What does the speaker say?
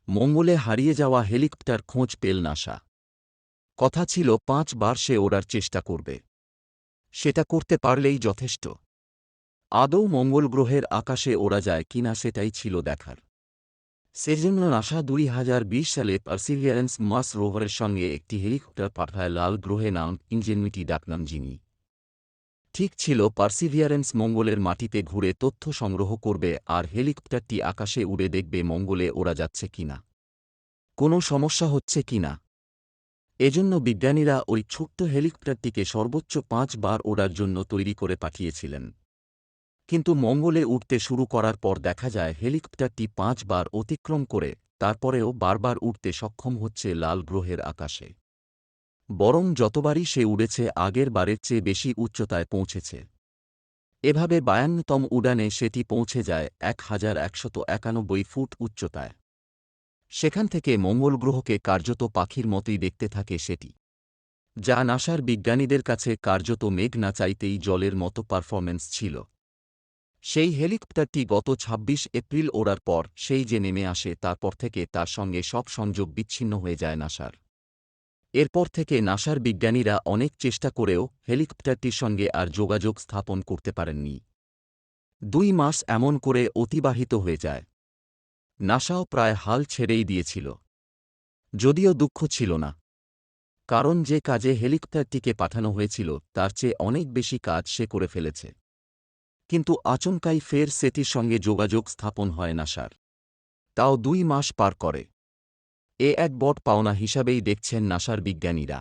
মঙ্গলে হারিয়ে যাওয়া হেলিকপ্টার খোঁজ পেল নাসা। কথা ছিল ৫ বার সে ওড়ার চেষ্টা করবে। সেটা করতে পারলেই যথেষ্ট। আদৌ মঙ্গল গ্রহের আকাশে ওড়া যায় কিনা সেটাই ছিল দেখার। সেজন্য নাসা ২০২০ সালে পার্সিভিয়ারেন্স মার্স রোভারের সঙ্গে একটি হেলিকপ্টার পাঠায় লাল গ্রহে, নাম ইনজেনুইটি ডাকনাম যিনি। ঠিক ছিল পার্সিভিয়ারেন্স মঙ্গলের মাটিতে ঘুরে তথ্য সংগ্রহ করবে আর হেলিকপ্টারটি আকাশে উড়ে দেখবে মঙ্গলে ওড়া যাচ্ছে কিনা, কোনো সমস্যা হচ্ছে কিনা। এজন্য বিজ্ঞানীরা ওই ছোট্ট হেলিকপ্টারটিকে সর্বোচ্চ ৫ বার ওড়ার জন্য তৈরি করে পাঠিয়েছিলেন। কিন্তু মঙ্গলে উঠতে শুরু করার পর দেখা যায় হেলিকপ্টারটি ৫ বার অতিক্রম করে তারপরেও বারবার উঠতে সক্ষম হচ্ছে লাল গ্রহের আকাশে। বরং যতবারই সে উড়েছে আগের বারের চেয়ে বেশি উচ্চতায় পৌঁছেছে। এভাবে ৫২তম উড়ানে সেটি পৌঁছে যায় ১,১৯১ ফুট উচ্চতায়। সেখান থেকে মঙ্গল গ্রহকে কার্যত পাখির মতোই দেখতে থাকে সেটি, যা নাসার বিজ্ঞানীদের কাছে কার্যত মেঘ না চাইতেই জলের মতো পারফরম্যান্স ছিল। সেই হেলিকপ্টারটি গত ২৬ এপ্রিল ওড়ার পর সেই যে নেমে আসে, তারপর থেকে তার সঙ্গে সব সংযোগ বিচ্ছিন্ন হয়ে যায় নাসার। এরপর থেকে নাসার বিজ্ঞানীরা অনেক চেষ্টা করেও হেলিকপ্টারটির সঙ্গে আর যোগাযোগ স্থাপন করতে পারেননি। ২ মাস এমন করে অতিবাহিত হয়ে যায়। নাসাও প্রায় হাল ছেড়েই দিয়েছিল। যদিও দুঃখ ছিল না, কারণ যে কাজে হেলিকপ্টারটিকে পাঠানো হয়েছিল তার চেয়ে অনেক বেশি কাজ সে করে ফেলেছে। কিন্তু আচমকাই ফের সেটির সঙ্গে যোগাযোগ স্থাপন হয় নাসার। তাও ২ মাস পার করে। এ এক বড় পাওনা হিসাবেই দেখছেন নাসার বিজ্ঞানীরা।